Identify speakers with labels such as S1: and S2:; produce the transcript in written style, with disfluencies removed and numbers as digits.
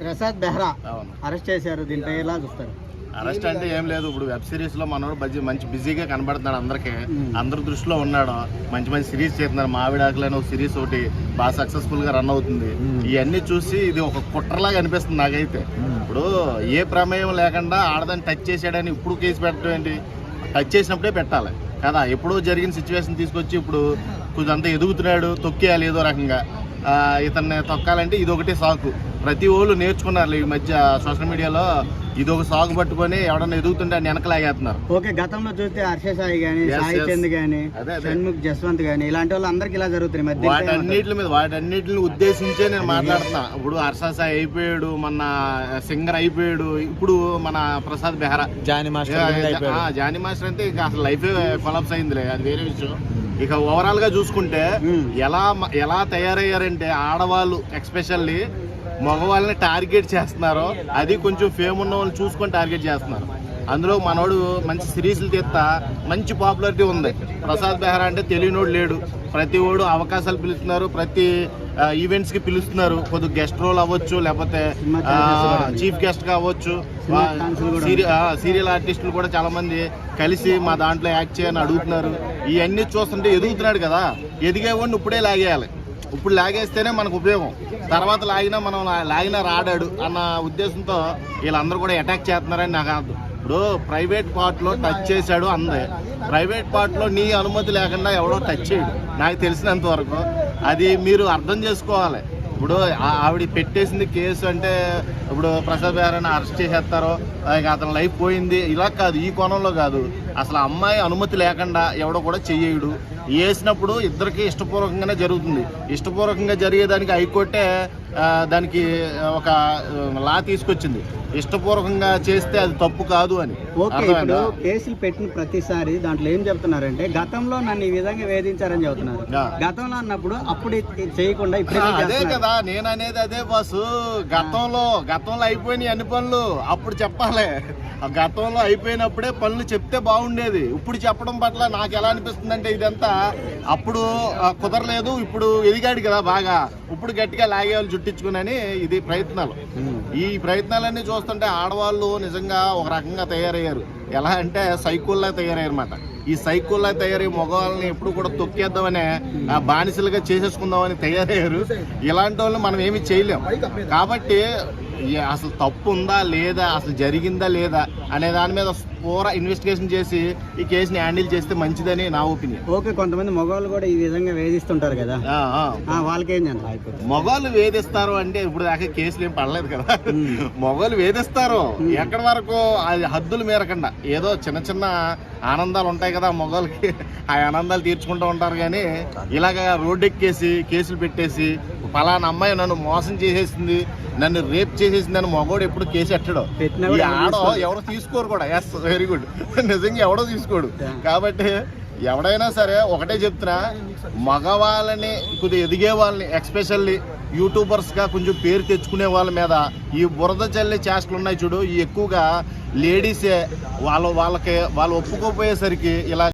S1: Prasad Behra arrest చేశారు, దీనిపై ఎలా చూస్తారు?
S2: అరెస్ట్ అంటే ఏం లేదు, ఇప్పుడు వెబ్ సిరీస్ లో మనోడు మంచి బిజీగా కనబడుతున్నాడు, అందరికి అందరి దృష్టిలో ఉన్నాడు, మంచి మంచి సిరీస్ చేస్తున్నారు. మావిడాకులని ఒక సిరీస్ ఒకటి బాగా సక్సెస్ఫుల్ గా రన్ అవుతుంది. ఇవన్నీ చూసి ఇది ఒక కుట్రలాగా అనిపిస్తుంది నాకైతే. ఇప్పుడు ఏ ప్రమేయం లేకుండా ఆడదాన్ని టచ్ చేసాడని ఇప్పుడు కేసు పెట్టడం ఏంటి? టచ్ చేసినప్పుడే పెట్టాలి కదా. ఎప్పుడో జరిగిన సిచ్యువేషన్ తీసుకొచ్చి ఇప్పుడు కొంచెం అంతా ఎదుగుతున్నాడు, తొక్కేయాలి ఏదో రకంగా. ఇతన్ని తొక్కాలంటే ఇది ఒకటే సాకు. ప్రతి వాళ్ళు నేర్చుకున్నారు ఈ మధ్య సోషల్ మీడియాలో, ఇది ఒక సాగు పట్టుకొని ఎవడన్నా ఎదుగుతుంటే అని వెనకలాగేస్తున్నారు.
S1: ఓకే, గతంలో చూస్తే హర్ష సాయి గానీ, సాయి చంద్ గానీ, షణ్ముఖ్ జస్వంత్ గానీ ఇలాంటి వాళ్ళు అందరికి ఇలా జరుగుతుంది.
S2: వాటన్నిటిని ఉద్దేశించే నేను మాట్లాడుతున్నా. ఇప్పుడు హర్ష సాయి అయిపోయాడు, మన సింగర్ అయిపోయాడు, ఇప్పుడు మన ప్రసాద్ బెహ్రా జానీ మాస్టర్ అంటే ఇక అసలు లైఫ్ కొలాప్స్ అయిందిలే, అది వేరే విషయం. ఇక ఓవరాల్ గా చూసుకుంటే ఎలా తయారయ్యారంటే ఆడవాళ్ళు ఎక్స్పెషల్లీ మగవాళ్ళని టార్గెట్ చేస్తున్నారు. అది కొంచెం ఫేమ్ ఉన్న వాళ్ళు చూసుకొని టార్గెట్ చేస్తున్నారు. అందులో మనోడు మంచి సిరీస్లు తీస్తా మంచి పాపులారిటీ ఉంది. ప్రసాద్ బెహ్రా అంటే తెలియనోడు లేడు, ప్రతి ఓడు అవకాశాలు పిలుస్తున్నారు, ప్రతి ఈవెంట్స్ కి పిలుస్తున్నారు. కొద్దిగా గెస్ట్ రోల్ అవ్వచ్చు, లేకపోతే చీఫ్ గెస్ట్ గా అవ్వచ్చు. సీరియల్ ఆర్టిస్టులు కూడా చాలా మంది కలిసి మా దాంట్లో యాక్ట్ చేయని అడుగుతున్నారు. ఇవన్నీ చూస్తుంటే ఎదుగుతున్నాడు కదా, ఎదిగేవాడిని ఇప్పుడే లాగేయాలి. ఇప్పుడు లాగేస్తేనే మనకు ఉపయోగం, తర్వాత లాగినా రాడాడు అన్న ఉద్దేశంతో వీళ్ళందరూ కూడా అటాక్ చేస్తున్నారని నాకు అర్థం. ఇప్పుడు ప్రైవేట్ పార్ట్లో టచ్ చేశాడు అందే, ప్రైవేట్ పార్ట్లో నీ అనుమతి లేకుండా ఎవడో టచ్ చేయడు నాకు తెలిసినంత వరకు. అది మీరు అర్థం చేసుకోవాలి. ఇప్పుడు ఆవిడ పెట్టేసింది కేసు అంటే ఇప్పుడు ప్రసాద్ బెహ్రాని అరెస్ట్ చేసేస్తారో అతని లైఫ్ పోయింది ఇలా కాదు, ఈ కోణంలో కాదు. అసలు అమ్మాయి అనుమతి లేకుండా ఎవడో కూడా చెయ్యడు. వేసినప్పుడు ఇద్దరికి ఇష్టపూర్వకంగానే జరుగుతుంది. ఇష్టపూర్వకంగా జరిగేదానికి హైకోర్టే దానికి ఒక లా తీసుకొచ్చింది, ఇష్టపూర్వకంగా చేస్తే అది తప్పు కాదు అని.
S1: కేసులు పెట్టిన ప్రతిసారి దాంట్లో ఏం చెప్తున్నారంటే గతంలో నన్ను ఈ విధంగా వేధించారని చెబుతున్నారు. గతంలో అన్నప్పుడు అప్పుడు చేయకుండా ఇప్పుడు
S2: అదే కదా నేను అనేది, అదే బాసు. గతంలో అయిపోయినాయి అన్ని పనులు, అప్పుడు చెప్పాలి. గతంలో అయిపోయినప్పుడే పనులు చెప్తే బాగుండేది. ఇప్పుడు చెప్పడం పట్ల నాకు ఎలా అనిపిస్తుంది అంటే ఇదంతా అప్పుడు కుదరలేదు, ఇప్పుడు ఎదిగాడు కదా బాగా, ఇప్పుడు గట్టిగా లాగేవాళ్ళు చుట్టించుకుని ఇది ప్రయత్నాలు. ఈ ప్రయత్నాలన్నీ చూస్తుంటే ఆడవాళ్ళు నిజంగా ఒక రకంగా తయారయ్యారు. ఎలా అంటే సైకోల్లా తయారయ్యారు అన్నమాట. ఈ సైకోల్లా తయారయ్యి మగవాళ్ళని ఎప్పుడు కూడా తొక్కేద్దామనే బానిసలుగా చేసేసుకుందామని తయారయ్యారు. ఇలాంటి వాళ్ళు మనం ఏమి చేయలేం. కాబట్టి అసలు తప్పు ఉందా లేదా, అసలు జరిగిందా లేదా అనే దాని మీద పూరా ఇన్వెస్టిగేషన్ చేసి ఈ కేసుని హ్యాండిల్ చేస్తే మంచిదని నా ఒపీనియన్.
S1: ఓకే, కొంతమంది మగవాళ్ళు కూడా ఈ విధంగా వేధిస్తుంటారు కదా, వాళ్ళకేం
S2: మగవాళ్ళు వేధిస్తారు అంటే ఇప్పుడు దాకా కేసులు ఏం పడలేదు కదా. మగవాళ్ళు వేధిస్తారు ఎక్కడి వరకు, అది హద్దులు మేరకుండా. ఏదో చిన్న చిన్న ఆనందాలు ఉంటాయి కదా మగవాళ్ళకి, ఆ ఆనందాలు తీర్చుకుంటూ ఉంటారు. కానీ ఇలాగ రోడ్డెక్కేసి కేసులు పెట్టేసి ఫలానా అమ్మాయి నన్ను మోసం చేసేసింది, నన్ను రేప్ చేసేసింది అని మగవాడు ఎప్పుడు కేసు ఎట్టడు. ఆడో ఎవడో తీసుకోరు కూడా. Yes, very good. నిజంగా ఎవడో తీసుకోడు. కాబట్టి ఎవడైనా సరే ఒకటే చెప్తున్నా, మగవాళ్ళని కొద్దిగా ఎదిగే వాళ్ళని ఎక్స్పెషల్లీ యూట్యూబర్స్గా కొంచెం పేరు తెచ్చుకునే వాళ్ళ మీద ఈ బురద చల్లే చేష్టలు ఉన్నాయి చూడు, ఈ ఎక్కువగా లేడీసే వాళ్ళు ఒప్పుకోపోయేసరికి ఇలా